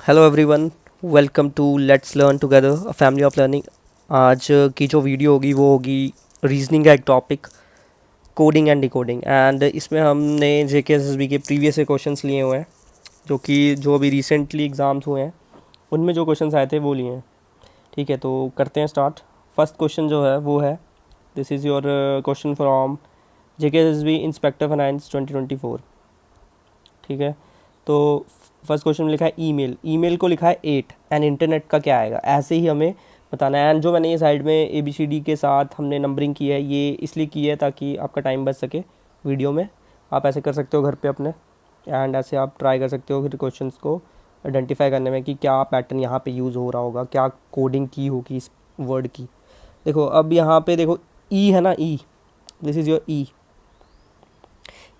Hello everyone, welcome to let's learn together a family of learning. आज की जो video होगी वो होगी रीजनिंग का एक topic, coding and decoding. And इसमें हमने जेके एसएसबी के प्रीवियस से क्वेश्चंस लिए हुए हैं, जो अभी रिसेंटली एग्ज़ाम्स हुए हैं उनमें जो क्वेश्चंस आए थे वो लिए हैं। ठीक है, तो करते हैं स्टार्ट। फर्स्ट क्वेश्चन जो है वो है, this is your question from JK SSB inspector finance 2024। ठीक है, तो फर्स्ट क्वेश्चन में लिखा है ईमेल। ईमेल को लिखा है 8 एंड इंटरनेट का क्या आएगा, ऐसे ही हमें बताना है। एंड जो मैंने ये साइड में ABCD के साथ हमने नंबरिंग की है, ये इसलिए की है ताकि आपका टाइम बच सके वीडियो में। आप ऐसे कर सकते हो घर पे अपने, एंड ऐसे आप ट्राई कर सकते हो फिर क्वेश्चंस को आइडेंटिफाई करने में कि क्या पैटर्न यहाँ पे यूज़ हो रहा होगा, क्या कोडिंग की होगी इस वर्ड की। देखो अब यहाँ पे देखो ई है ना, E, this is your E.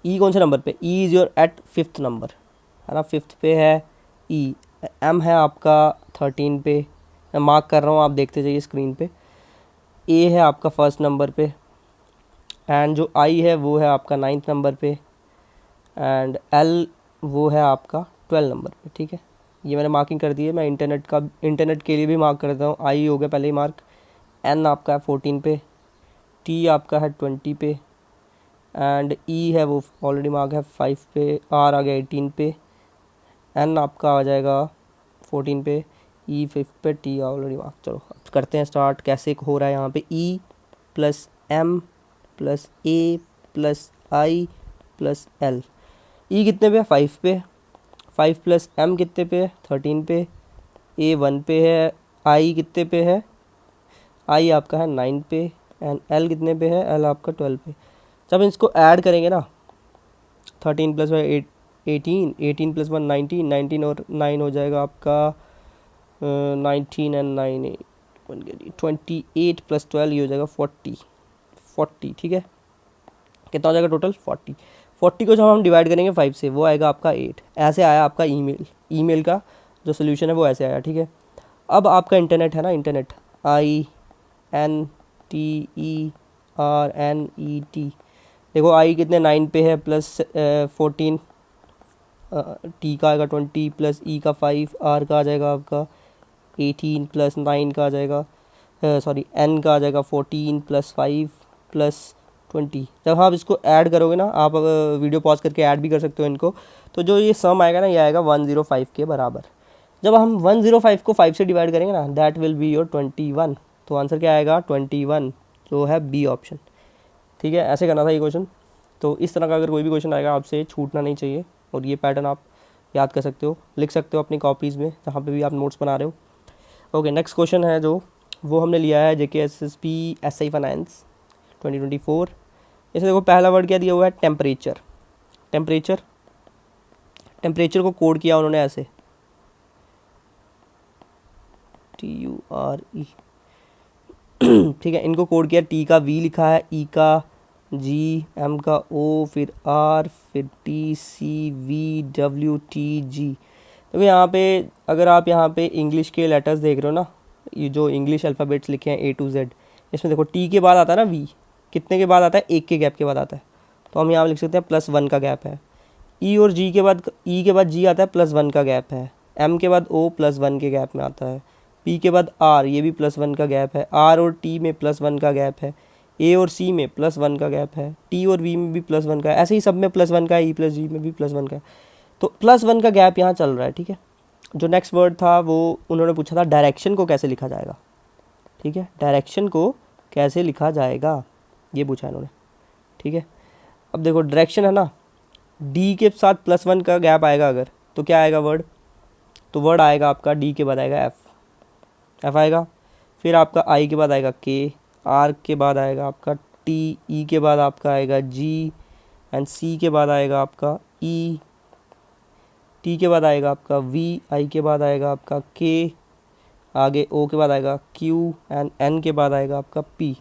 E कौन से नंबर पे? E is your at 5th number, है ना, 5th पे है ई। एम है आपका 13 पे, मैं मार्क कर रहा हूँ, आप देखते जाइए स्क्रीन पे। ए है आपका 1st नंबर पे, एंड जो आई है वो है आपका 9th नंबर पे, एंड एल वो है आपका 12 नंबर पे। ठीक है, ये मैंने मार्किंग कर दी है। मैं इंटरनेट के लिए भी मार्क कर देता हूँ। आई हो गया पहले ही मार्क, एन आपका है 14 पे, टी आपका है 20 पे, एंड ई है वो ऑलरेडी मार्क है 5 पे, आर आ गया 18 पे, एन आपका आ जाएगा 14 पे, ई 5 पे, टी ऑलरेडी मार्क। चलो अब करते हैं स्टार्ट। कैसे हो रहा है यहाँ पे? ई प्लस एम प्लस ए प्लस आई प्लस एल। ई कितने पे? 5 पे। 5 प्लस एम कितने पे? 13 पे। ए 1 पे है। आई कितने पे है? आई आपका है 9 पे, एंड एल कितने पे है? एल आपका 12 पे। जब इसको ऐड करेंगे ना, 13 प्लस 18, 18 प्लस 1 19, 19 और 9 हो जाएगा आपका 19 एंड 9 28 प्लस 12 ये हो जाएगा 40। ठीक है, कितना हो जाएगा टोटल? 40 को जब हम डिवाइड करेंगे 5 से वो आएगा आपका 8। ऐसे आया आपका ईमेल का जो सोल्यूशन है वो ऐसे आया। ठीक है, अब आपका इंटरनेट है ना, इंटरनेट INTERNET। देखो आई कितने 9 पे है, प्लस 14, टी का आएगा 20 प्लस ई का 5, आर का आ जाएगा आपका 18 प्लस 9 का आ जाएगा, सॉरी एन का आ जाएगा 14 प्लस 5 प्लस 20। जब आप इसको ऐड करोगे ना, आप वीडियो पॉज करके ऐड भी कर सकते हो इनको, तो जो ये सम आएगा ना ये आएगा 105 के बराबर। जब हम 105 को 5 से डिवाइड करेंगे ना, दैट विल बी योर 21। तो आंसर क्या आएगा? 21, जो है बी ऑप्शन। ठीक है, ऐसे करना था ये क्वेश्चन। तो इस तरह का अगर कोई भी क्वेश्चन आएगा आपसे छूटना नहीं चाहिए, और ये पैटर्न आप याद कर सकते हो, लिख सकते हो अपनी कॉपीज़ में जहाँ पे भी आप नोट्स बना रहे हो। ओके, नेक्स्ट क्वेश्चन है जो वो हमने लिया है जेके एसएसबी एसआई फाइनेंस 2024। इसमें देखो पहला वर्ड क्या दिया हुआ है? टेम्परेचर। टेम्परेचर टेम्परेचर को कोड किया उन्होंने ऐसे, TURE। ठीक है, इनको कोड किया, टी का वी लिखा है, ई का जी, एम का ओ, फिर आर, फिर T, C, V, W, T, G. तो यहाँ पे अगर आप यहाँ पे इंग्लिश के लेटर्स देख रहे हो ना, ये जो इंग्लिश अल्फ़ाबेट्स लिखे हैं A to Z, इसमें देखो टी के बाद आता है ना वी, कितने के बाद आता है? एक के गैप के बाद आता है। तो हम यहाँ लिख सकते हैं +1 का गैप है। ई और जी के बाद, ई के बाद जी आता है, +1 का गैप है। एम के बाद ओ, +1 के गैप में आता है। पी के बाद आर, ये भी +1 का गैप है। आर और टी में +1 का गैप है। ए और सी में +1 का गैप है। टी और वी में भी +1 का है। ऐसे ही सब में +1 का है। ई प्लस जी में भी +1 का है। तो +1 का गैप यहाँ चल रहा है। ठीक है, जो नेक्स्ट वर्ड था वो उन्होंने पूछा था डायरेक्शन को कैसे लिखा जाएगा। ठीक है, डायरेक्शन को कैसे लिखा जाएगा ये पूछा इन्होंने। ठीक है, अब देखो डायरेक्शन है ना, डी के साथ +1 का गैप आएगा अगर, तो क्या आएगा वर्ड? तो वर्ड आएगा आपका डी के बाद आएगा एफ आएगा, फिर आपका आई के बाद आएगा के, आर के बाद आएगा आपका टी, ई के बाद आपका आएगा जी, एंड सी के बाद आएगा आपका ई, टी के बाद आएगा आपका वी, आई के बाद आएगा आपका के, आगे ओ के बाद आएगा क्यू, एंड एन के बाद आएगा आपका पी।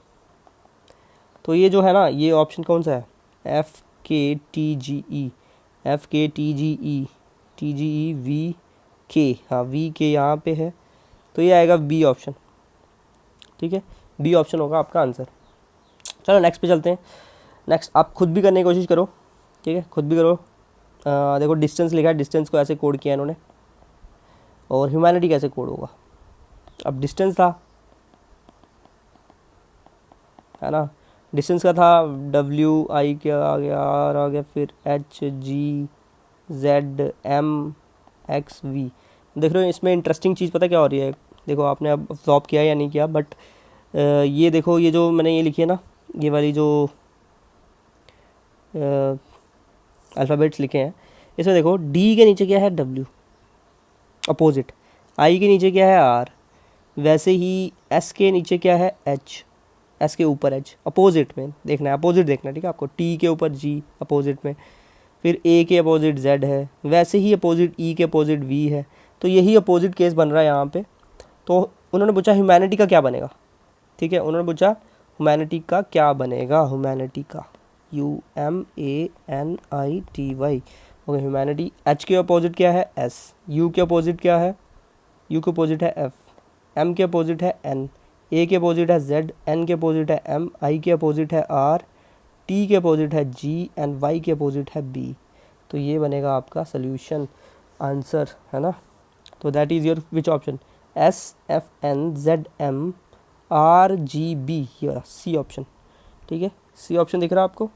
तो ये जो है ना, ये ऑप्शन कौन सा है? FKTGE, FKTGE वी के, हाँ वी के यहाँ पे है, तो ये आएगा बी ऑप्शन। ठीक है, बी ऑप्शन होगा आपका आंसर। चलो नेक्स्ट पे चलते हैं। नेक्स्ट आप खुद भी करने की कोशिश करो। ठीक है, खुद भी करो। देखो डिस्टेंस लिखा है, डिस्टेंस को ऐसे कोड किया इन्होंने, और ह्यूमैनिटी कैसे कोड होगा? अब डिस्टेंस था, है ना, डिस्टेंस का था WI क्या आ गया, R आ गया, फिर HGZMXV। देख रहे हो इसमें इंटरेस्टिंग चीज़ पता क्या हो रही है? देखो आपने अब ऑब्जॉर्व किया या नहीं किया, बट ये देखो, ये जो मैंने ये लिखी है ना, ये वाली जो अल्फ़ाबेट्स लिखे हैं, इसमें देखो D के नीचे क्या है? W अपोजिट, I के नीचे क्या है? R, वैसे ही S के नीचे क्या है? H, S के ऊपर H, अपोजिट में देखना है, अपोजिट देखना है, ठीक है आपको। T के ऊपर G अपोजिट में, फिर A के अपोजिट Z है, वैसे ही अपोजिट E के अपोजिट V है। तो यही अपोजिट केस बन रहा है यहाँ पे। तो उन्होंने पूछा ह्यूमैनिटी का क्या बनेगा, ठीक है, उन्होंने पूछा ह्यूमैनिटी का क्या बनेगा, ह्यूमैनिटी का HUMANITY। ओके, ह्यूमैनिटी, H के अपोजिट क्या है? S, U के अपोजिट क्या है? U के अपोजिट है F, M के अपोजिट है N, A के अपोजिट है Z, N के अपोजिट है M, I के अपोजिट है R, T के अपोजिट है G एंड Y के अपोजिट है B। तो ये बनेगा आपका सोल्यूशन, आंसर, है ना। तो that is your which option? SFNZMRGB, ये वाला C ऑप्शन, ठीक है, C ऑप्शन दिख रहा है आपको,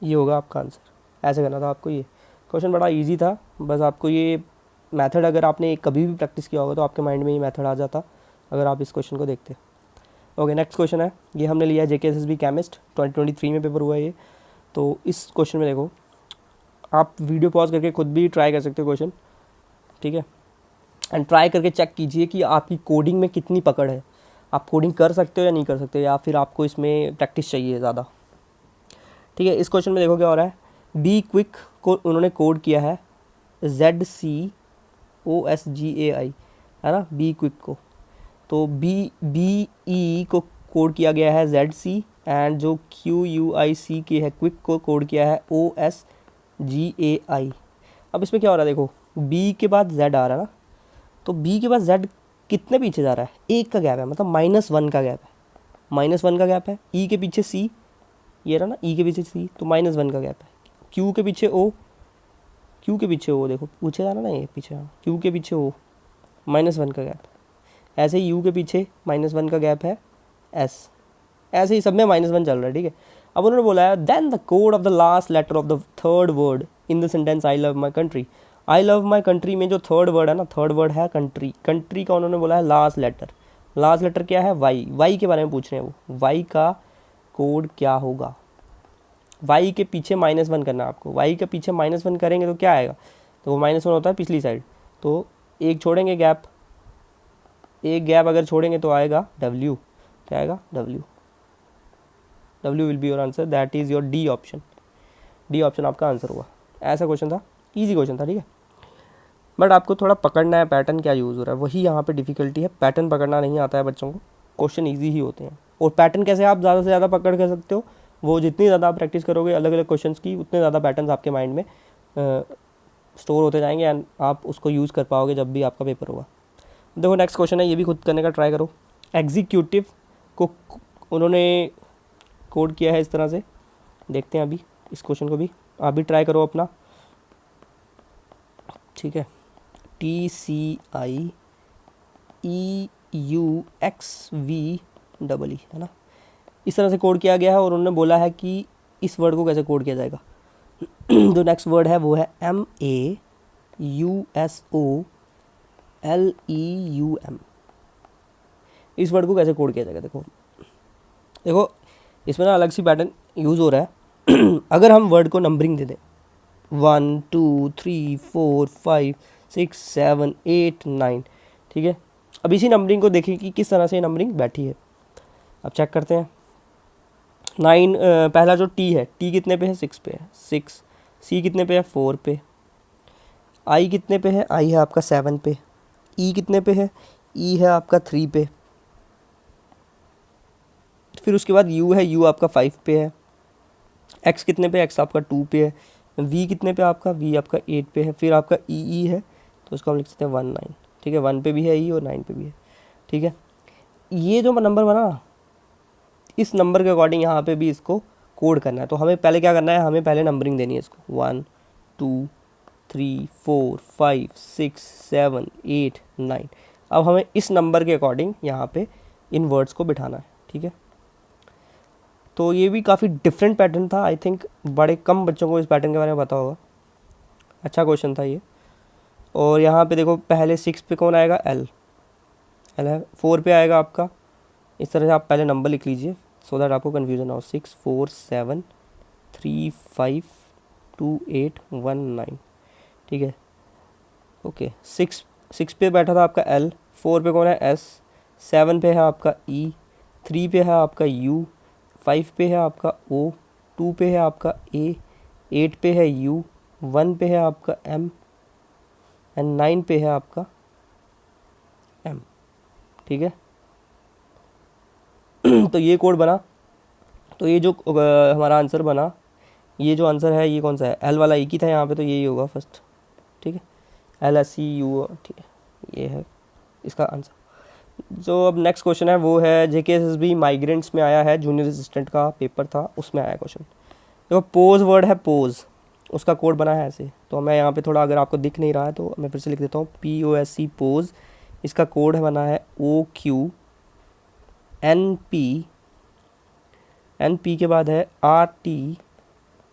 ये होगा आपका आंसर। ऐसे करना था आपको। ये क्वेश्चन बड़ा इजी था, बस आपको ये मेथड अगर आपने कभी भी प्रैक्टिस किया होगा तो आपके माइंड में ये मेथड आ जाता अगर आप इस क्वेश्चन को देखते। ओके, नेक्स्ट क्वेश्चन है, ये हमने लिया है JKSSB केमिस्ट 2023 में पेपर हुआ है ये। तो इस क्वेश्चन में देखो, आप वीडियो पॉज करके खुद भी ट्राई कर सकते हो क्वेश्चन, ठीक है, एंड ट्राई करके चेक कीजिए कि आपकी कोडिंग में कितनी पकड़ है, आप कोडिंग कर सकते हो या नहीं कर सकते, या फिर आपको इसमें प्रैक्टिस चाहिए ज़्यादा, ठीक है। इस क्वेश्चन में देखो क्या हो रहा है, बी क्विक को उन्होंने कोड किया है ZCOSGAI, है ना, बी क्विक को। तो BE को कोड किया गया है ZC, एंड जो QUIC के है क्विक को कोड किया है OSGAI। अब इसमें क्या हो रहा है, देखो B के बाद Z आ रहा है ना, तो B के बाद Z कितने पीछे जा रहा है? 1 का गैप है, मतलब -1 का गैप है, -1 का गैप है। E के पीछे C, ये रहा ना, E के पीछे C, तो -1 का गैप है। Q के पीछे O, Q के पीछे O, देखो पूछे जा रहा ना ये पीछे, Q के पीछे O, -1 का गैप। ऐसे ही U के पीछे -1 का गैप है S, ऐसे ही सब में -1 चल रहा है, ठीक है। अब उन्होंने बोला है then the code of the last letter of the third word in the sentence I love my country. I love my country में जो थर्ड वर्ड है ना, थर्ड वर्ड है कंट्री, कंट्री का उन्होंने बोला है लास्ट लेटर। लास्ट लेटर क्या है? वाई, वाई के बारे में पूछ रहे हैं वो, वाई का कोड क्या होगा। वाई के पीछे -1 करना है आपको, वाई के पीछे -1 करेंगे तो क्या आएगा, तो वो -1 होता है पिछली साइड, तो एक छोड़ेंगे गैप, एक गैप अगर छोड़ेंगे तो आएगा W, क्या आएगा? W will be your answer, that is your D option. D option आपका आंसर हुआ। ऐसा क्वेश्चन था, इजी क्वेश्चन था, ठीक है, बट आपको थोड़ा पकड़ना है पैटर्न क्या यूज़ हो रहा है, वही यहाँ पे डिफ़िकल्टी है। पैटर्न पकड़ना नहीं आता है बच्चों को, क्वेश्चन ईजी ही होते हैं। और पैटर्न कैसे आप ज़्यादा से ज़्यादा पकड़ कर सकते हो, वो जितनी ज़्यादा आप प्रैक्टिस करोगे अलग अलग क्वेश्चंस की, उतने ज़्यादा पैटर्न्स आपके माइंड में स्टोर होते जाएंगे एंड आप उसको यूज़ कर पाओगे जब भी आपका पेपर होगा। देखो नेक्स्ट क्वेश्चन है, ये भी खुद करने का ट्राई करो। एग्जीक्यूटिव को उन्होंने कोड किया है इस तरह से, देखते हैं अभी इस क्वेश्चन को भी, आप भी ट्राई करो अपना, ठीक है। TCIEUXVEE, है ना, इस तरह से कोड किया गया है। और उन्होंने बोला है कि इस वर्ड को कैसे कोड किया जाएगा। जो नेक्स्ट वर्ड है वो है MAUSOLEUM। इस वर्ड को कैसे कोड किया जाएगा, देखो देखो इसमें ना अलग सी पैटर्न यूज़ हो रहा है। अगर हम वर्ड को नंबरिंग दे दें 1 2 3 4 5 6 7 8 9, ठीक है। अब इसी नंबरिंग को देखें कि किस तरह से नंबरिंग बैठी है। अब चेक करते हैं। 9 पहला जो T है, T कितने पे है? 6 पे है, 6। C कितने पे है? 4 पे। I कितने पे है? I है आपका 7 पे। E कितने पे है? E है आपका 3 पे। फिर उसके बाद U है, U आपका 5 पे है। X कितने पे? X आपका 2 पे है। V कितने पे आपका? V आपका 8 पे है। फिर आपका E है, तो उसको हम लिख सकते हैं 1 9, ठीक है। 1 पे भी है E और 9 पे भी है, ठीक है। ये जो नंबर बना, इस नंबर के अकॉर्डिंग यहाँ पे भी इसको कोड करना है। तो हमें पहले क्या करना है, हमें पहले नंबरिंग देनी है इसको 1 2 3 4 5 6 7 8 9। अब हमें इस नंबर के अकॉर्डिंग यहाँ पे इन वर्ड्स को बिठाना है, ठीक है। तो ये भी काफ़ी डिफरेंट पैटर्न था, आई थिंक बड़े कम बच्चों को इस पैटर्न के बारे में पता होगा। अच्छा क्वेश्चन था ये। और यहाँ पे देखो पहले 6 पे कौन आएगा, एल है। 4 पे आएगा आपका, इस तरह से आप पहले नंबर लिख लीजिए सो दैट आपको कन्फ्यूजन हो। 6 4 7 3 5 2 8 1 9, ठीक है। ओके, 6 पे बैठा था आपका एल, 4 पे कौन है, एस, 7 पे है आपका ई, 3 पे है आपका यू, 5 पे है आपका ओ, 2 पे है आपका ए, 8 पे है यू, 1 पे है आपका एम एंड 9 पे है आपका एम, ठीक है। तो ये कोड बना। तो ये जो हमारा आंसर बना, ये जो आंसर है ये कौन सा है, एल वाला एक ही था यहाँ पे, तो यही होगा फर्स्ट, ठीक है। एल एस सी यू, ठीक है, ये है इसका आंसर। जो अब नेक्स्ट क्वेश्चन है वो है JKSSB माइग्रेंट्स में आया है, जूनियर असिस्टेंट का पेपर था उसमें आया क्वेश्चन। देखो पोज वर्ड है, पोज, उसका कोड बना है ऐसे। तो मैं यहाँ पे थोड़ा, अगर आपको दिख नहीं रहा है तो मैं फिर से लिख देता हूँ, POSC पोज। इसका कोड है बना है OQNP, NP के बाद है RT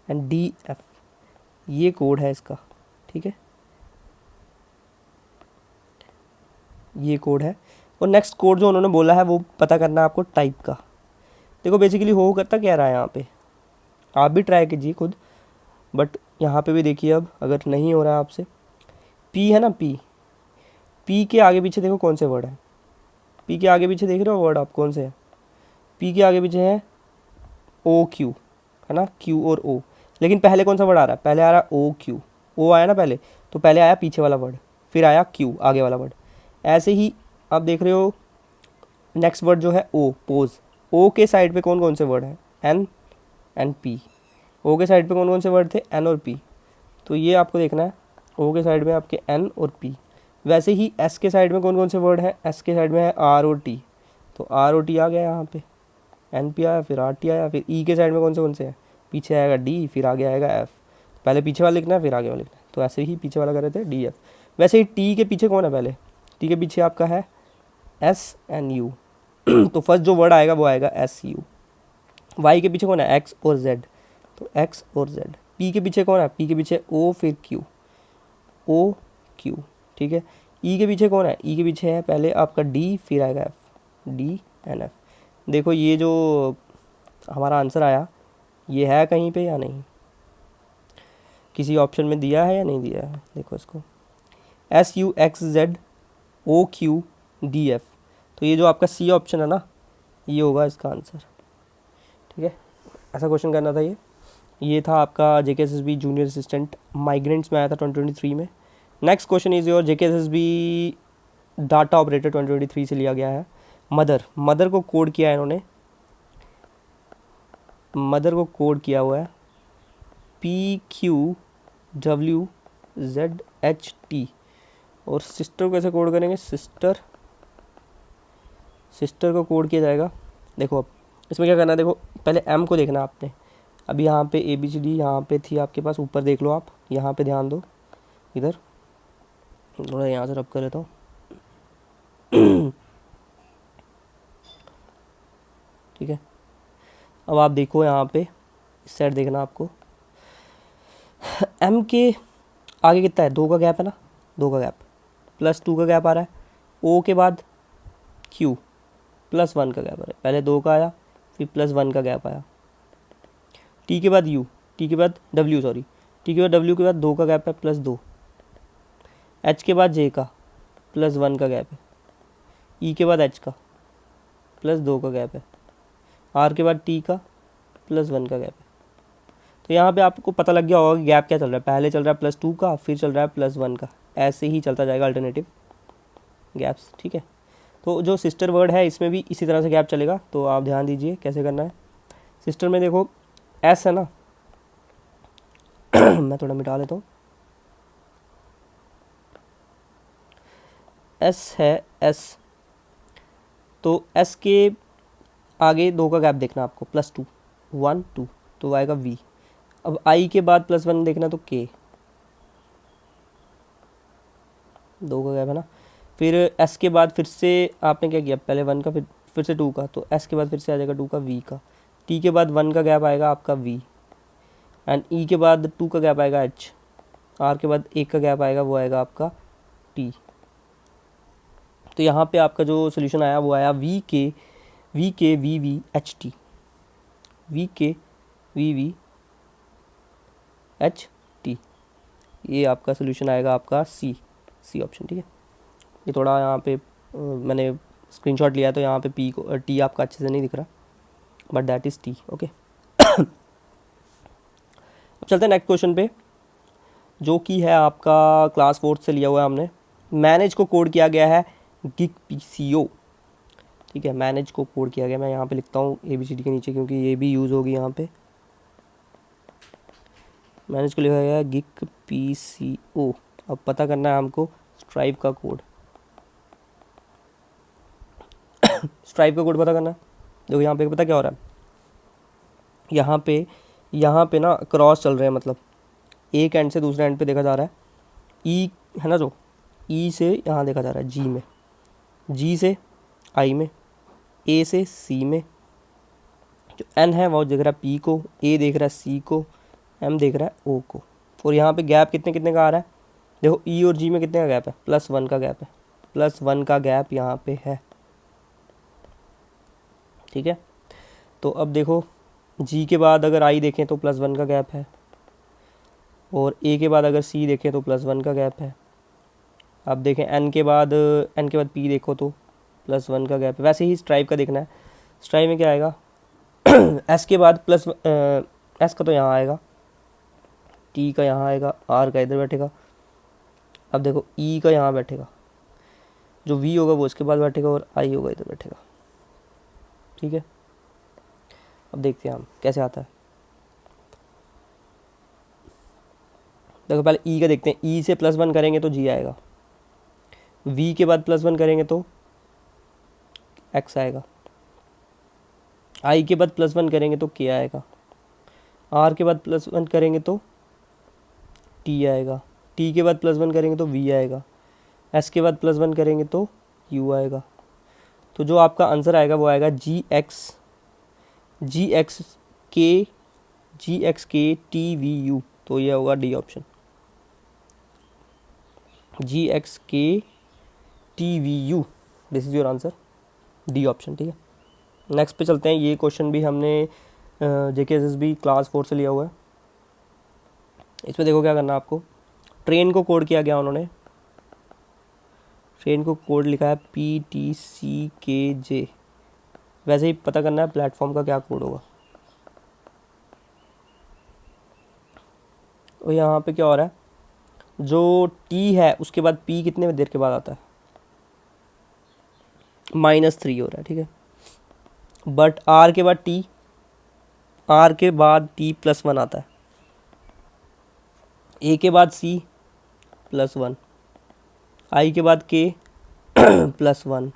एंड DF, ये कोड है इसका, ठीक है, ये कोड है। और नेक्स्ट कोड जो उन्होंने बोला है वो पता करना है आपको टाइप का। देखो बेसिकली हो करता क्या रहा है यहाँ पे, आप भी ट्राई कीजिए खुद, बट यहाँ पे भी देखिए अब अगर नहीं हो रहा है आपसे। पी है ना, पी के आगे पीछे देखो कौन से वर्ड है, पी के आगे पीछे देख रहे हो वर्ड आप कौन से हैं, पी के आगे पीछे है OQ, है ना, Q और O। लेकिन पहले कौन सा वर्ड आ रहा है, पहले आ रहा है OQ, O आया ना पहले, तो पहले आया पीछे वाला वर्ड, फिर आया Q आगे वाला वर्ड। ऐसे ही आप देख रहे हो नेक्स्ट वर्ड जो है O, पोज। O के साइड पे कौन कौन से वर्ड हैं, N एंड P। O के साइड पे कौन कौन से वर्ड थे, N और P, तो ये आपको देखना है। O के साइड में आपके N और P। वैसे ही S के साइड में कौन कौन से वर्ड हैं, S के साइड में है R और T, तो R और T आ गया यहाँ पे, NP आया, फिर RT आया। फिर E के साइड में कौन से हैं, पीछे आएगा D, फिर आगे आएगा F। पहले पीछे वाला लिखना है फिर आगे वाला लिखना है, तो ऐसे ही पीछे वाला कर रहे थे DF। वैसे ही T के पीछे कौन है, पहले T के पीछे आपका है S एंड U, तो फर्स्ट जो वर्ड आएगा वो आएगा SU। Y के पीछे कौन है, X और Z, तो X और Z। P के पीछे कौन है, P के पीछे O फिर Q, O Q, ठीक है। E के पीछे कौन है, E के पीछे है पहले आपका D फिर आएगा F, D एंड F। देखो ये जो हमारा आंसर आया ये है कहीं पे या नहीं, किसी ऑप्शन में दिया है या नहीं दिया है, देखो इसको, SUXZOQDF, तो ये जो आपका C ऑप्शन है ना, ये होगा इसका आंसर, ठीक है। ऐसा क्वेश्चन करना था ये था आपका JKSSB जूनियर असिस्टेंट माइग्रेंट्स में आया था 2023 में। Next question is your JKSSB data operator 2023 से लिया गया है। मदर को कोड किया है इन्होंने, मदर को कोड किया हुआ है PQWZHT। और सिस्टर को कैसे कोड करेंगे, सिस्टर को कोड किया जाएगा। देखो अब इसमें क्या करना है, देखो पहले M को देखना आपने। अभी यहाँ पे ABCD यहाँ पे थी आपके पास, ऊपर देख लो आप, यहाँ पे ध्यान दो, इधर थोड़ा यहाँ से रब कर लेता हूँ। ठीक है, अब आप देखो यहाँ पे इस साइड देखना आपको, M के आगे कितना है, 2 का गैप है ना, 2 का गैप, +2 का गैप आ रहा है। O के बाद Q +1 का गैप आ रहा है, पहले 2 का आया फिर +1 का गैप आया। T के बाद U, T के बाद W, सॉरी T के बाद W के बाद 2 का गैप है +2। H के बाद J का +1 का गैप है। E के बाद H का +2 का गैप है। R के बाद T का +1 का गैप है। तो यहाँ पे आपको पता लग गया होगा कि गैप क्या चल रहा है, पहले चल रहा है +2 का फिर चल रहा है +1 का, ऐसे ही चलता जाएगा अल्टरनेटिव गैप्स, ठीक है। तो जो सिस्टर वर्ड है इसमें भी इसी तरह से गैप चलेगा, तो आप ध्यान दीजिए कैसे करना है। सिस्टर में देखो S है ना, मैं थोड़ा मिटा लेता हूँ, S है S, तो S के आगे 2 का गैप देखना आपको, +2 1 2, तो आएगा V। अब I के बाद +1 देखना तो K, 2 का गैप है ना। फिर एस के बाद फिर से आपने क्या किया, पहले 1 का फिर से 2 का, तो एस के बाद फिर से आ जाएगा 2 का वी का। टी के बाद 1 का गैप आएगा आपका वी, एंड ई के बाद 2 का गैप आएगा एच, आर के बाद 1 का गैप आएगा वो आएगा आपका टी। तो यहाँ पे आपका जो सोल्यूशन आया वो आया V K V V H T, V K V V H T, ये आपका सोल्यूशन आएगा आपका सी ऑप्शन। ठीक है, ये थोड़ा यहाँ पे मैंने स्क्रीनशॉट लिया है तो यहाँ पे पी को टी आपका अच्छे से नहीं दिख रहा, but that is T. Okay, अब चलते हैं नेक्स्ट क्वेश्चन पे, जो कि है आपका क्लास 4 से लिया हुआ है हमने। मैनेज को कोड किया गया है गिग पीसीओ। ठीक है, मैनेज को कोड किया गया, मैं यहाँ पे लिखता हूँ ABCD के नीचे क्योंकि ये भी यूज़ होगी यहाँ पे। मैनेज को लिखा गया है गिग पीसीओ। अब पता करना है हमको स्ट्राइप का कोड। स्ट्राइप का कोड पता करना है। देखो यहाँ पे पता क्या हो रहा है, यहाँ पे ना क्रॉस चल रहे हैं, मतलब एक एंड से दूसरे एंड पे देखा जा रहा है। ई है ना, जो ई से यहाँ देखा जा रहा है जी में, जी से आई में, ए से सी में, जो एन है वो देख रहा है पी को, ए देख रहा है सी को, एम देख रहा है ओ को। और यहाँ पे गैप कितने कितने का आ रहा है, देखो ई और जी में कितने का गैप है, +1 का गैप है, +1 का गैप यहाँ पे है। ठीक है, तो अब देखो जी के बाद अगर आई देखें तो +1 का गैप है, और ए के बाद अगर सी देखें तो +1 का गैप है। अब देखें एन के बाद पी देखो तो +1 का गैप है। वैसे ही स्ट्राइप का देखना है, स्ट्राइप में क्या आएगा एस के बाद एस का तो यहाँ आएगा, टी का यहाँ आएगा, आर का इधर बैठेगा। अब देखो ई का यहाँ बैठेगा, जो वी होगा वो इसके बाद बैठेगा, और आई होगा इधर बैठेगा। ठीक है, अब देखते हैं हम कैसे आता है। देखो पहले ई का देखते हैं, ई से +1 करेंगे तो जी आएगा, वी के बाद +1 करेंगे तो एक्स आएगा, आई के बाद +1 करेंगे तो के आएगा, आर के बाद +1 करेंगे तो टी आएगा, टी के बाद +1 करेंगे तो वी आएगा, एस के बाद +1 करेंगे तो यू आएगा। तो जो आपका आंसर आएगा वो आएगा जी एक्स के टी वी यू। तो ये होगा डी ऑप्शन, GX के T V you, this is your answer, D option. ठीक है, नेक्स्ट पे चलते हैं। ये क्वेश्चन भी हमने JKSSB क्लास 4 से लिया हुआ है। इसमें देखो क्या करना है आपको, ट्रेन को कोड किया गया, उन्होंने ट्रेन को कोड लिखा है PTCKJ। वैसे ही पता करना है प्लेटफॉर्म का क्या कोड होगा। और यहाँ पे क्या हो रहा है, जो T है उसके बाद P कितने देर के बाद आता है, -3 हो रहा है। ठीक है, बट R के बाद T +1 आता है, A के बाद C +1, I के बाद K +1,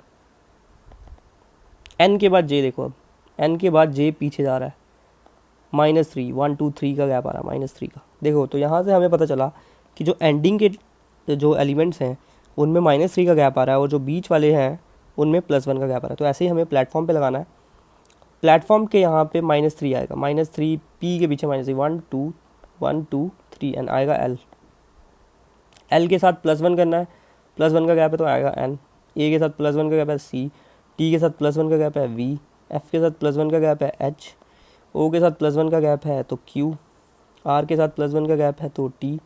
N के बाद J। देखो अब N के बाद J पीछे जा रहा है, -3, 1 2 3 का गैप आ रहा है, -3 का। देखो तो यहाँ से हमें पता चला कि जो एंडिंग के जो एलिमेंट्स हैं उनमें -3 का गैप आ रहा है, और जो बीच वाले हैं उनमें +1 का गैप आ रहा है। तो ऐसे ही हमें प्लेटफॉर्म पे लगाना है। प्लेटफॉर्म के यहाँ पे -3 आएगा, -3 P के पीछे -3, 1 2 3 एन आएगा L के साथ +1 करना है, +1 का गैप है तो आएगा N, A के साथ +1 का गैप है C, T के साथ +1 का गैप है V, F के साथ +1 का गैप है H, O के साथ +1 का गैप है तो Q, R के साथ +1 का गैप है तो T,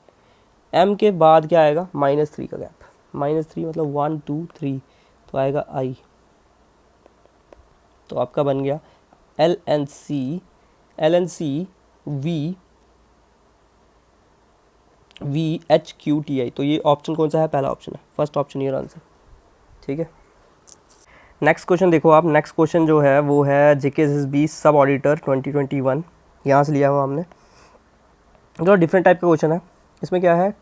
M के बाद क्या आएगा, -3 का गैप, -3 मतलब 1 2 3 तो आएगा I। तो आपका बन गया LNC VHQTI। तो ये ऑप्शन कौन सा है, पहला ऑप्शन है, फर्स्ट ऑप्शन ये आंसर। ठीक है, नेक्स्ट क्वेश्चन देखो आप। नेक्स्ट क्वेश्चन जो है वो है JKSSB सब ऑडिटर 2021, यहाँ से लिया हुआ हमने। जो डिफरेंट टाइप का क्वेश्चन है, इसमें क्या है,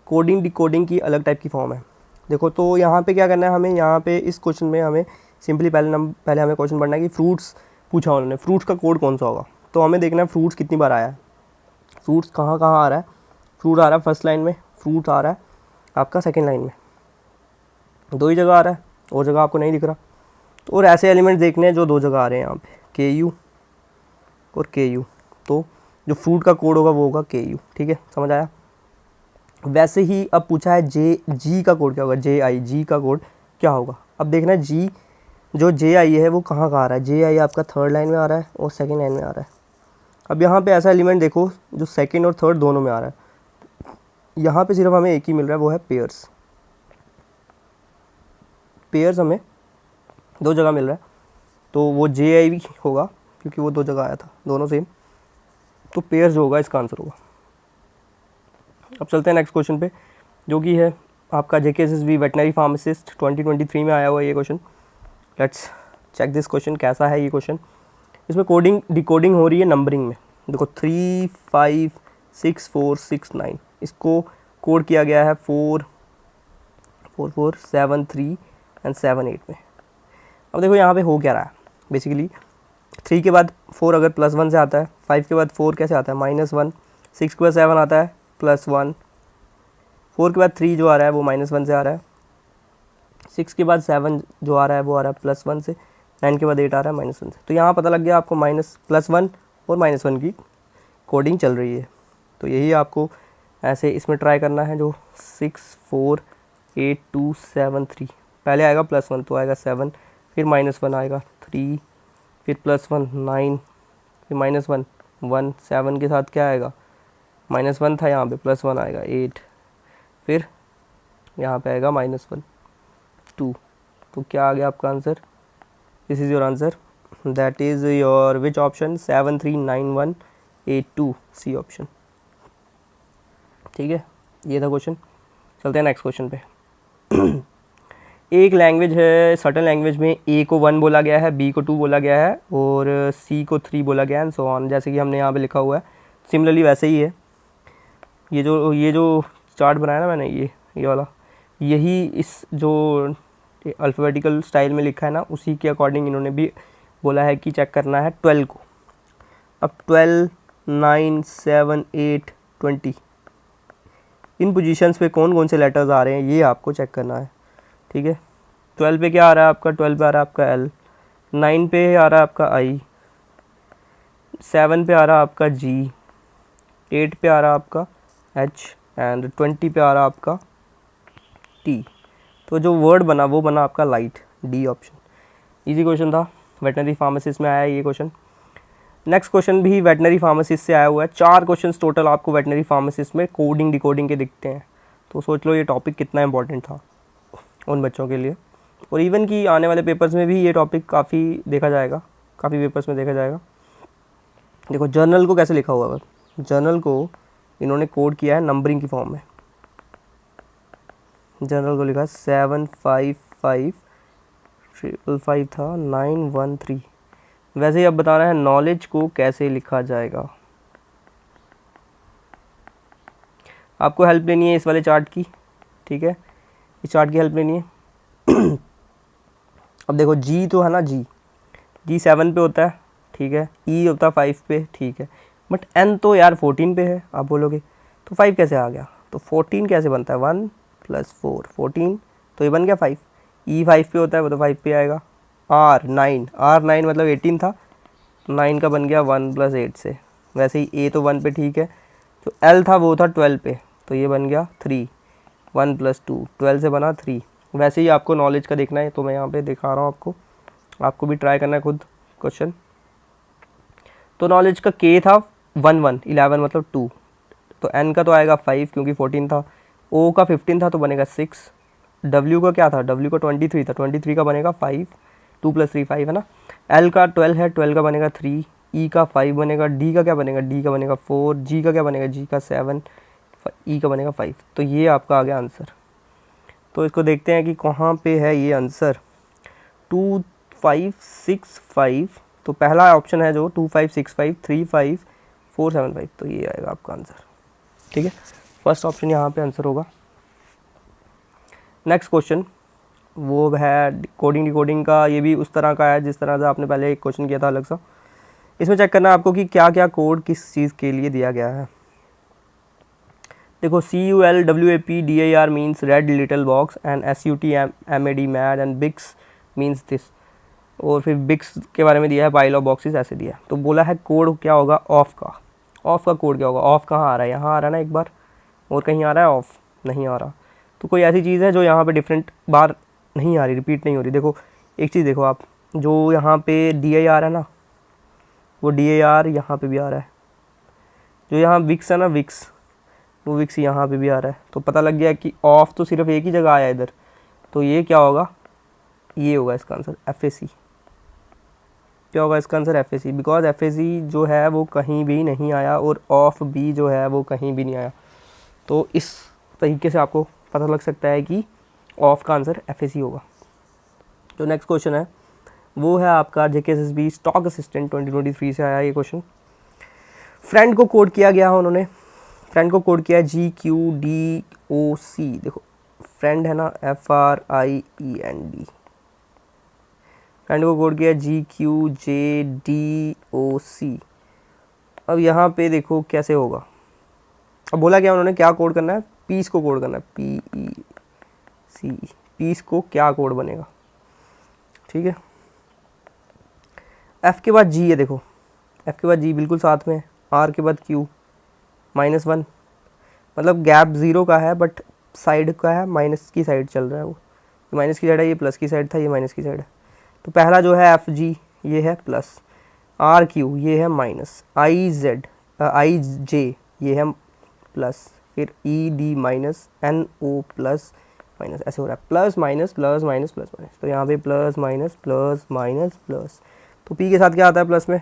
कोडिंग डिकोडिंग की अलग टाइप की फॉर्म है। देखो तो यहाँ पे क्या करना है हमें, यहाँ पे इस क्वेश्चन में हमें सिंपली पहले हमें क्वेश्चन पढ़ना है कि फ्रूट्स पूछा उन्होंने, फ्रूट्स का कोड कौन सा होगा। तो हमें देखना है फ्रूट्स कितनी बार आया है, फ्रूट्स कहाँ कहाँ आ रहा है। फ्रूट आ रहा है फर्स्ट लाइन में, फ्रूट आ रहा है आपका सेकेंड लाइन में, दो ही जगह आ रहा है, और जगह आपको नहीं दिख रहा। तो और ऐसे एलिमेंट देखने हैं जो दो जगह आ रहे हैं यहाँ पे, के यू और के यू। तो जो फ्रूट का कोड होगा वो होगा के यू, ठीक है, समझ आया। वैसे ही अब पूछा है जे जी का कोड क्या होगा, जे आई, जी का कोड क्या होगा। अब देखना है जी जो जे आई है वो कहाँ आ रहा है। जे आई आपका थर्ड लाइन में आ रहा है और सेकंड लाइन में आ रहा है। अब यहाँ पे ऐसा एलिमेंट देखो जो सेकंड और थर्ड दोनों में आ रहा है। यहाँ पे सिर्फ हमें एक ही मिल रहा है, वो है पेयर्स। पेयर्स हमें दो जगह मिल रहा है, तो वो जे आई भी होगा क्योंकि वो दो जगह आया था, दोनों सेम। तो पेयर्स जो होगा इसका आंसर होगा। अब चलते हैं नेक्स्ट क्वेश्चन पे, जो कि है आपका JKSSB वेटनरी फार्मासिस्ट 2023 में आया हुआ ये question. Let's check this question कैसा है ये क्वेश्चन। इसमें कोडिंग डिकोडिंग हो रही है नंबरिंग में। देखो 3 5 6 4 6 9 इसको कोड किया गया है 4 4 4 7 3 एंड 7 8 में। अब देखो यहाँ पे हो क्या रहा है, बेसिकली 3 के बाद 4 अगर +1 से आता है, 5 के बाद 4 कैसे आता है -1, 6 के बाद 7 आता है +1, 4 के बाद 3 जो आ रहा है वो -1 से आ रहा है, 6 के बाद 7 जो आ रहा है वो आ रहा है +1 से, 9 के बाद 8 आ रहा है -1 से। तो यहाँ पता लग गया आपको +1 और -1 की कोडिंग चल रही है। तो यही आपको ऐसे इसमें ट्राई करना है, जो 6 4 8 2 7 3 पहले आएगा +1 तो आएगा 7, फिर -1 आएगा 3, फिर +1 9, फिर -1 1, 7 के साथ क्या आएगा -1 था यहाँ पे, +1 आएगा 8, फिर यहाँ पे आएगा -1 2। तो क्या आ गया आपका answer, this is your answer, that is your which option 7 3 9 1 8 2, C option. ठीक है, ये था क्वेश्चन। चलते हैं नेक्स्ट क्वेश्चन पे। एक लैंग्वेज है, सर्टन लैंग्वेज में ए को 1 बोला गया है, बी को 2 बोला गया है और सी को 3 बोला गया है एंड सो ऑन, जैसे कि हमने यहाँ पे लिखा हुआ है। सिमिलरली वैसे ही है, ये जो चार्ट बनाया ना मैंने, ये वाला, यही इस जो अल्फ़ाबेटिकल स्टाइल में लिखा है ना, उसी के अकॉर्डिंग इन्होंने भी बोला है कि चेक करना है 12 को। अब 12 9 7 8 20 इन पोजीशंस पे कौन कौन से लेटर्स आ रहे हैं ये आपको चेक करना है, ठीक है। 12 पे क्या आ रहा है आपका, 12 पे आ रहा है आपका L, 9 पे आ रहा है आपका I, 7 पे आ रहा है आपका G, 8 पे आ रहा है आपका H एंड 20 पे आ रहा है आपका T। तो जो वर्ड बना वो बना आपका light, D option. Easy question था, वेटनरी फार्मासिस्ट में आया है ये क्वेश्चन। नेक्स्ट क्वेश्चन भी वेटनरी फार्मासिस्ट से आया हुआ है। 4 क्वेश्चंस टोटल आपको वेटनरी फार्मासिस्ट में कोडिंग डिकोडिंग के दिखते हैं। तो सोच लो ये टॉपिक कितना इंपॉर्टेंट था उन बच्चों के लिए, और इवन कि आने वाले पेपर्स में भी ये टॉपिक काफ़ी देखा जाएगा, काफ़ी पेपर्स में देखा जाएगा। देखो जर्नल को कैसे लिखा हुआ है, जर्नल को इन्होंने कोड किया है नंबरिंग की फॉर्म में। जर्नल को लिखा 7 5 5 5 5 था 9 1 3। वैसे ही अब बताना है नॉलेज को कैसे लिखा जाएगा। आपको हेल्प लेनी है इस वाले चार्ट की, ठीक है, इस चार्ट की हेल्प लेनी है। अब देखो जी तो है ना, जी 7 पे होता है, ठीक है, ई होता है 5 पे, ठीक है, बट एन तो यार 14 पे है। आप बोलोगे तो 5 कैसे आ गया, तो 14 कैसे बनता है, 1 + 4 14, तो ये बन गया 5। ई 5 पे होता है वो तो 5 पे आएगा। आर 9 मतलब 18 था, 9 का बन गया 1 + 8 से। वैसे ही ए तो 1 पे, ठीक है, जो एल था वो था 12 पे, तो ये बन गया 3, 1 + 2 12 से बना 3। वैसे ही आपको नॉलेज का देखना है, तो मैं यहाँ पे दिखा रहा हूँ आपको भी ट्राई करना है खुद क्वेश्चन। तो नॉलेज का के था 1 1 11 मतलब 2, तो एन का तो आएगा 5 क्योंकि 14 था, ओ का 15 था तो बनेगा 6, डब्ल्यू का क्या था, डब्ल्यू का 23 था, 23 का बनेगा 5, 2 + 3 5 है ना। एल का 12 है, 12 का बनेगा 3, ई का 5 बनेगा, डी का क्या बनेगा, डी का बनेगा 4, जी का क्या बनेगा, जी का 7, ई का बनेगा 5। तो ये आपका आ गया आंसर। तो इसको देखते हैं कि कहाँ पे है ये आंसर, 2 5 6 5। तो पहला ऑप्शन है जो 2 5 6 5 3 5 4 7 5, तो ये आएगा आपका आंसर, ठीक है। फर्स्ट ऑप्शन यहाँ पे आंसर होगा। नेक्स्ट क्वेश्चन वो है कोडिंग डिकोडिंग का, ये भी उस तरह का है जिस तरह से आपने पहले एक क्वेश्चन किया था अलग सा। इसमें चेक करना है आपको कि क्या क्या कोड किस चीज़ के लिए दिया गया है। देखो CULWAPDAR means red little box and SUTMAD mad and bix means this. और फिर बिक्स के बारे में दिया है, पाइल ऑफ बॉक्सेस ऐसे दिया है। तो बोला है कोड क्या होगा ऑफ का। ऑफ का कोड क्या होगा? ऑफ कहाँ आ रहा है? यहाँ आ रहा है ना एक बार, और कहीं आ रहा है ऑफ? नहीं आ रहा। तो कोई ऐसी चीज़ है जो यहाँ पे डिफरेंट बार नहीं आ रही, रिपीट नहीं हो रही। देखो एक चीज़ देखो आप, जो यहाँ पे DI आ रहा है ना, वो DAR यहाँ पे भी आ रहा है। जो यहाँ विक्स है ना, विक्स, वो विक्स यहाँ पे भी आ रहा है। तो पता लग गया कि ऑफ तो सिर्फ एक ही जगह आया इधर। तो ये क्या होगा? ये होगा इसका आंसर FAC। क्या होगा इसका आंसर? FAC, बिकॉज FAC जो है वो कहीं भी नहीं आया और ऑफ भी जो है वो कहीं भी नहीं आया। तो इस तरीके से आपको पता लग सकता है कि ऑफ का आंसर FAC होगा। जो नेक्स्ट क्वेश्चन है वो है आपका JKSSB स्टॉक असिस्टेंट 2023 से आया ये क्वेश्चन। फ्रेंड को कोड किया गया है, उन्होंने फ्रेंड को कोड किया है GQDOC। देखो फ्रेंड है ना, FRIEND। फ्रेंड को कोड किया GQJDOC। अब यहाँ पे देखो कैसे होगा। अब बोला क्या उन्होंने, क्या कोड करना है? पीस को कोड करना है, PEC। पीस को क्या कोड बनेगा? ठीक है, F के बाद G है। देखो F के बाद G बिल्कुल साथ में है, R के बाद Q -1, मतलब गैप 0 का है बट साइड का है, माइनस की साइड चल रहा है। वो माइनस की साइड है, ये प्लस की साइड था, ये माइनस की साइड है। तो पहला जो है FG ये है प्लस, RQ ये है माइनस, IJ ये है प्लस, फिर ED minus, NO plus minus, ऐसे हो रहा है plus minus plus minus plus minus. तो यहाँ पे plus minus plus minus plus. तो P के साथ क्या आता है प्लस में?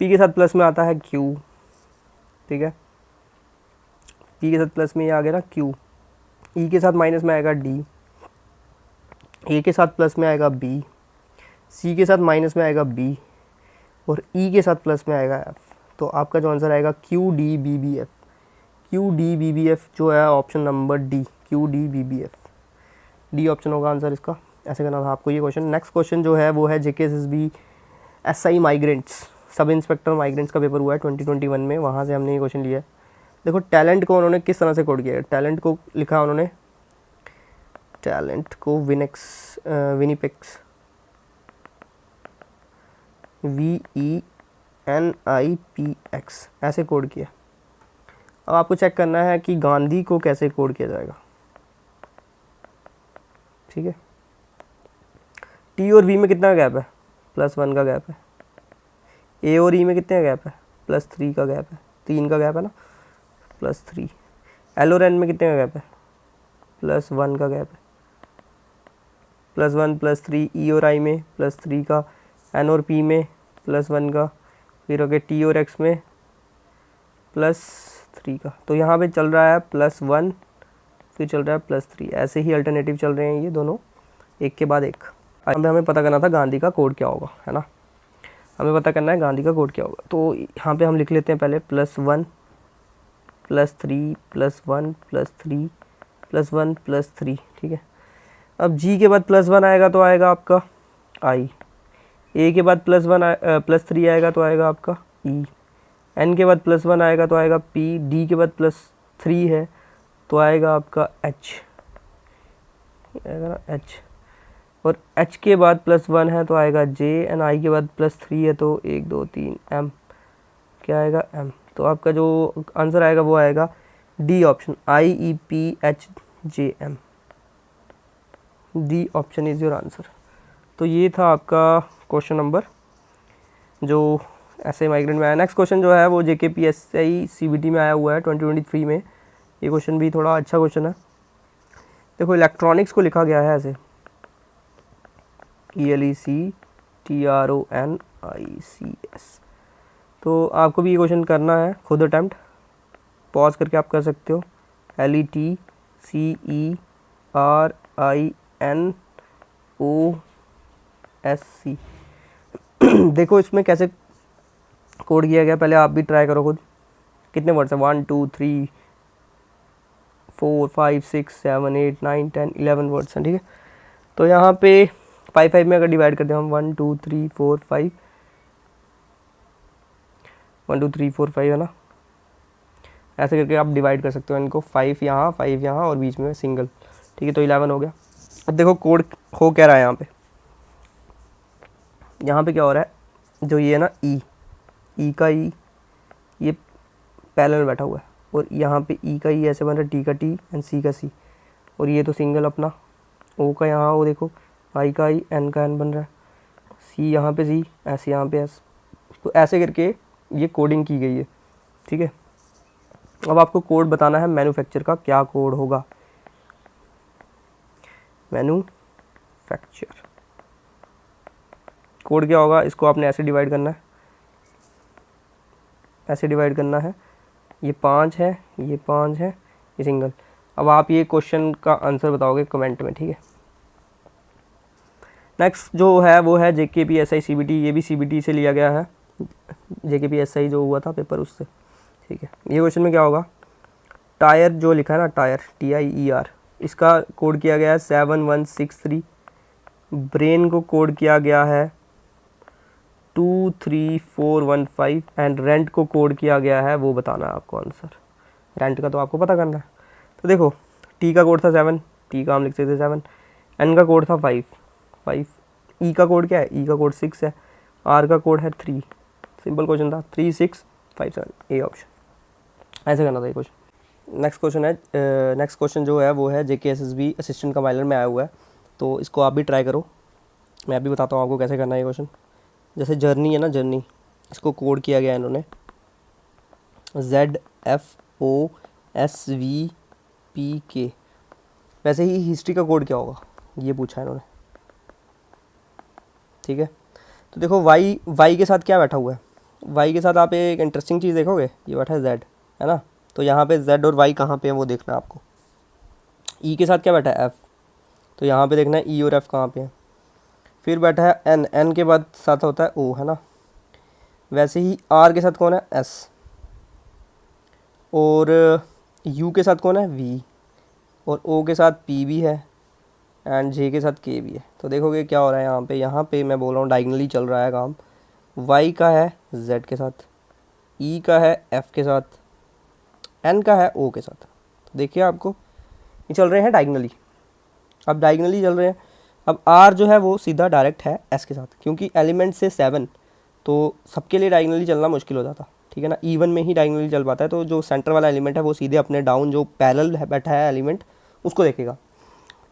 P के साथ प्लस में आता है Q। ठीक है, P के साथ प्लस में ये आ गया ना Q। E के साथ माइनस में आएगा D, A के साथ प्लस में आएगा B, C के साथ माइनस में आएगा B, और E के साथ प्लस में आएगा F। तो आपका जो आंसर आएगा QDBBF। QDBBF जो है option number D, QDBBF, D option होगा आंसर इसका। ऐसे करना था आपको ये क्वेश्चन। नेक्स्ट क्वेश्चन जो है वो है JKSSB SI migrants, sub inspector migrants का पेपर हुआ है 2021 में, वहाँ से हमने ये क्वेश्चन लिया है। देखो टैलेंट को उन्होंने किस तरह से कोड किया है। टैलेंट को लिखा उन्होंने, टैलेंट को विनिपेक्स, VENIPX ऐसे कोड किया। अब आपको चेक करना है कि गांधी को कैसे कोड किया जाएगा। ठीक है, T और V में कितना गैप है? +1 का गैप है। A और E में कितने का गैप है? +3 का गैप है, 3 का गैप है ना, +3। L और N में कितने का गैप है? +1 का गैप है, +1 +3। E और I में +3 का, N और P में +1 का, फिर हो गया T और X में +3 का। तो यहाँ पे चल रहा है +1, फिर चल रहा है +3, ऐसे ही अल्टरनेटिव चल रहे हैं ये दोनों एक के बाद एक। हमें पता करना था गांधी का कोड क्या होगा, है ना, हमें पता करना है गांधी का कोड क्या होगा। तो यहाँ पे हम लिख लेते हैं पहले +1 +3 +1 +3 +1 +3। ठीक है, अब G के बाद +1 आएगा तो आएगा आपका I, A के बाद +3 आएगा तो आएगा आपका E, N के बाद +1 आएगा तो आएगा P, D के बाद +3 है तो आएगा आपका H, आएगा ना H, और H के बाद +1 है तो आएगा J, एंड I के बाद +3 है तो 1 2 3 M, क्या आएगा M। तो आपका जो आंसर आएगा वो आएगा D option, IEPHJM, D option is your answer. तो ये था आपका क्वेश्चन नंबर जो ऐसे माइग्रेंट में आया। नेक्स्ट क्वेश्चन जो है वो JKPSI CBT में आया हुआ है 2023 में। ये क्वेश्चन भी थोड़ा अच्छा क्वेश्चन है। देखो इलेक्ट्रॉनिक्स को लिखा गया है ऐसे, ELECTRONICS। तो आपको भी ये क्वेश्चन करना है खुद अटैम्प्ट, पॉज करके आप कर सकते हो। LETCERINOSC। देखो इसमें कैसे कोड किया गया, पहले आप भी ट्राई करो खुद। कितने वर्ड्स हैं? 1 2 3 4 5 6 7 8 9 10 11 वर्ड्स हैं। ठीक है, तो यहाँ पे 5 में अगर डिवाइड करते हैं हम 1 2 3 4 5, 1 2 3 4 5 है ना, ऐसे करके आप डिवाइड कर सकते हो इनको, 5 यहाँ 5 यहाँ और बीच में सिंगल, ठीक है। तो 11 हो गया। अब देखो कोड हो क्या रहा है यहाँ पे क्या हो रहा है, जो ये है ना ई का ई ये पैरेलल में बैठा हुआ है, और यहाँ पे ई का ई ऐसे बन रहा है, टी का टी एंड सी का सी, और ये तो सिंगल अपना ओ का यहाँ वो देखो, आई का आई एन का एन बन रहा है, सी यहाँ पे सी, एस यहाँ पे एस। तो ऐसे करके ये कोडिंग की गई है, ठीक है। अब आपको कोड बताना है मैन्युफैक्चर का, क्या कोड होगा मैन्युफैक्चर कोड क्या होगा, इसको आपने ऐसे डिवाइड करना है, ऐसे डिवाइड करना है, ये 5 है, ये 5 है, ये सिंगल। अब आप ये क्वेश्चन का आंसर बताओगे कमेंट में, ठीक है। नेक्स्ट जो है वो है JKPSI CBT, ये भी CBT से लिया गया है, JKPSI जो हुआ था पेपर उससे, ठीक है। ये क्वेश्चन में क्या होगा, टायर जो लिखा है ना, टायर TIER, इसका कोड किया गया है 7163, ब्रेन को कोड किया गया है 23415 एंड रेंट को कोड किया गया है, वो बताना है आपको आंसर। रेंट का तो आपको पता करना है। तो देखो टी का कोड था 7, टी का हम लिख सकते 7, एन का कोड था 5, ई का कोड क्या है, ई का कोड 6 है, आर का कोड है 3। सिंपल क्वेश्चन था, 3 6 5 7, ए ऑप्शन। ऐसे करना था ये क्वेश्चन। नेक्स्ट क्वेश्चन है, नेक्स्ट क्वेश्चन जो है वो है JKSSB असिस्टेंट कंपाइलर में आया हुआ है, तो इसको आप भी ट्राई करो। मैं भी बताता हूँ आपको कैसे करना है ये क्वेश्चन। जैसे जर्नी है ना, जर्नी, इसको कोड किया गया है इन्होंने ZFOSVPK। वैसे ही हिस्ट्री का कोड क्या होगा ये पूछा है इन्होंने, ठीक है। तो देखो वाई के साथ क्या बैठा हुआ है, वाई के साथ आप एक इंटरेस्टिंग चीज़ देखोगे, ये बैठा है जेड, है ना। तो यहाँ पे जेड और वाई कहाँ पे है वो देखना है आपको। ई के साथ क्या बैठा है, एफ़, तो यहाँ पे देखना है ई और एफ़ कहाँ पे है। फिर बैठा है एन, एन के बाद साथ होता है ओ, है ना। वैसे ही आर के साथ कौन है, एस, और यू के साथ कौन है, वी, और ओ के साथ पी भी है, एंड जे के साथ के भी है। तो देखोगे क्या हो रहा है यहाँ पे मैं बोल रहा हूँ डायगनली चल रहा है काम। वाई का है जेड के साथ, ई का है एफ के साथ, एन का है ओ के साथ। तो देखिए आपको ये चल रहे हैं डायगनली, अब डायगनली चल रहे हैं। अब आर जो है वो सीधा डायरेक्ट है एस के साथ, क्योंकि एलिमेंट से 7 तो सबके लिए डायगनली चलना मुश्किल हो जाता, ठीक है ना। इवन में ही डायगनली चल पाता है, तो जो सेंटर वाला एलिमेंट है वो सीधे अपने डाउन जो पैरेलल है बैठा है एलिमेंट उसको देखेगा।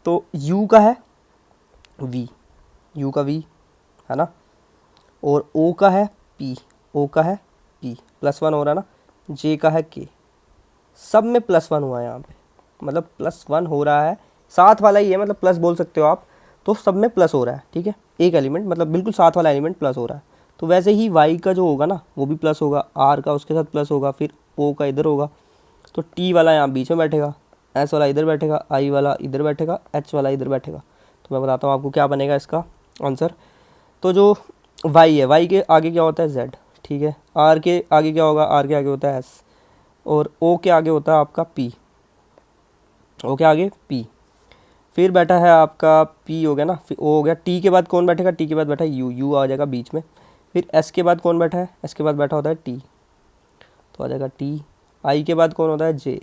तो यू का है वी, यू का वी, है ना, और ओ का है पी, ओ का है पी, +1 हो रहा है ना। जे का है के, सब में +1 हुआ है यहाँ पे, मतलब +1 हो रहा है, साथ वाला ही है, मतलब प्लस बोल सकते हो आप। तो सब में प्लस हो रहा है, ठीक है। एक एलिमेंट मतलब बिल्कुल साथ वाला एलिमेंट प्लस हो रहा है। तो वैसे ही वाई का जो होगा ना वो भी प्लस होगा, आर का उसके साथ प्लस होगा, फिर ओ का इधर होगा, तो टी वाला यहाँ बीच में बैठेगा, एस वाला इधर बैठेगा, आई वाला इधर बैठेगा, एच वाला इधर बैठेगा। तो मैं बताता हूँ आपको क्या बनेगा इसका आंसर। तो जो वाई है, वाई के आगे क्या होता है जेड, ठीक है। आर के आगे क्या होगा, आर के आगे होता है एस, और ओ के आगे होता है आपका पी, ओ के आगे पी। फिर बैठा है आपका पी हो गया ना, फिर ओ हो गया। टी के बाद कौन बैठेगा, टी के बाद बैठा है यू, यू आ जाएगा बीच में। फिर एस के बाद कौन बैठा है, एस के बाद बैठा होता है टी, तो आ जाएगा टी। आई के बाद कौन होता है जे,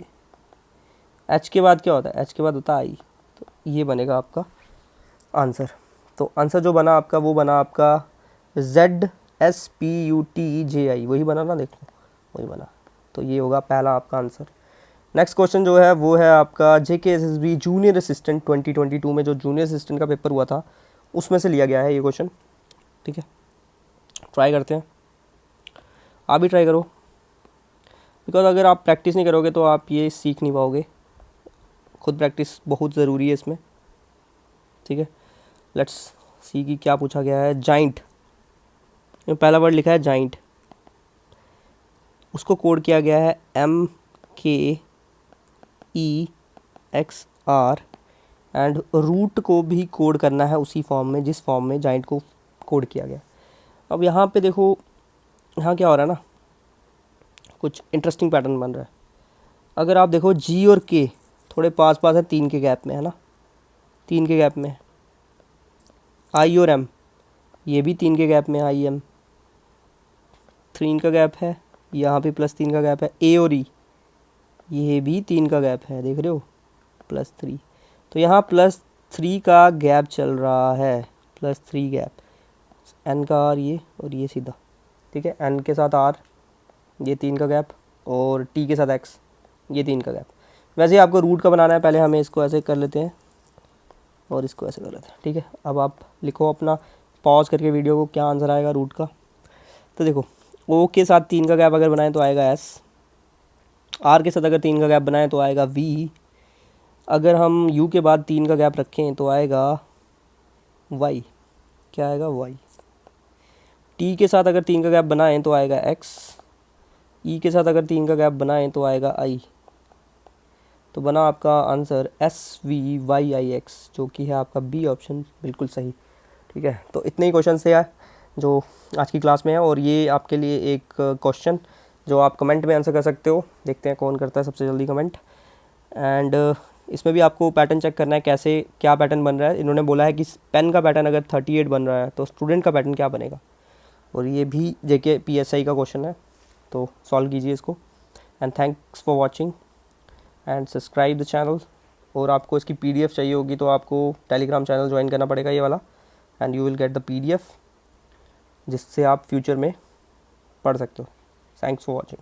एच के बाद क्या होता है, एच के बाद होता है आई। तो ये बनेगा आपका आंसर। तो आंसर जो बना आपका वो बना आपका ZSPUTJI, वही बना ना, देखो वही बना। तो ये होगा पहला आपका आंसर। नेक्स्ट क्वेश्चन जो है वो है आपका JKSSB जूनियर असिस्टेंट 2022 में जो जूनियर असिस्टेंट का पेपर हुआ था उसमें से लिया गया है ये क्वेश्चन, ठीक है। ट्राई करते हैं, आप भी ट्राई करो, बिकॉज अगर आप प्रैक्टिस नहीं करोगे तो आप ये सीख नहीं पाओगे। खुद प्रैक्टिस बहुत ज़रूरी है इसमें, ठीक है। लेट्स सी की क्या पूछा गया है। जाइंट, पहला वर्ड लिखा है जाइंट, उसको कोड किया गया है MKEXR, एंड रूट को भी कोड करना है उसी फॉर्म में जिस फॉर्म में जाइंट को कोड किया गया। अब यहाँ पे देखो, यहाँ क्या हो रहा है ना, कुछ इंटरेस्टिंग पैटर्न बन रहा है। अगर आप देखो जी और के थोड़े पास पास है, 3 के गैप में है ना, 3 के गैप में। आई और एम ये भी 3 के गैप में, आई एम 3 का गैप है, यहाँ पे +3 का गैप है। ए और ई ये भी 3 का गैप है, देख रहे हो, +3। तो यहाँ +3 का गैप चल रहा है, +3 गैप, n का r ये और ये सीधा, ठीक है, n के साथ r ये 3 का गैप, और t के साथ x ये 3 का गैप। वैसे ही आपको रूट का बनाना है, पहले हमें इसको ऐसे कर लेते हैं और इसको ऐसे कर लेते हैं, ठीक है। अब आप लिखो अपना पॉज करके वीडियो को, क्या आंसर आएगा रूट का। तो देखो, ओ के साथ 3 का गैप अगर बनाएं तो आएगा s, आर के साथ अगर 3 का गैप बनाएं तो आएगा v, अगर हम u के बाद 3 का गैप रखें तो आएगा y, क्या आएगा y। t के साथ अगर 3 का गैप बनाएं तो आएगा x, e के साथ अगर 3 का गैप बनाएं तो आएगा i। तो बना आपका आंसर SVYIX, जो कि है आपका बी ऑप्शन, बिल्कुल सही, ठीक है। तो इतने ही क्वेश्चन से है जो आज की क्लास में है, और ये आपके लिए एक क्वेश्चन जो आप कमेंट में आंसर कर सकते हो। देखते हैं कौन करता है सबसे जल्दी कमेंट। एंड इसमें भी आपको पैटर्न चेक करना है, कैसे क्या पैटर्न बन रहा है। इन्होंने बोला है कि पेन का पैटर्न अगर 38 बन रहा है तो स्टूडेंट का पैटर्न क्या बनेगा, और ये भी JK PSI का क्वेश्चन है, तो सॉल्व कीजिए इसको। And thanks for watching and subscribe the channel. और आपको इसकी PDF चाहिए होगी तो आपको टेलीग्राम चैनल ज्वाइन करना पड़ेगा, ये वाला, and you will get the PDF, जिससे आप फ्यूचर में पढ़ सकते हो। Thanks for watching.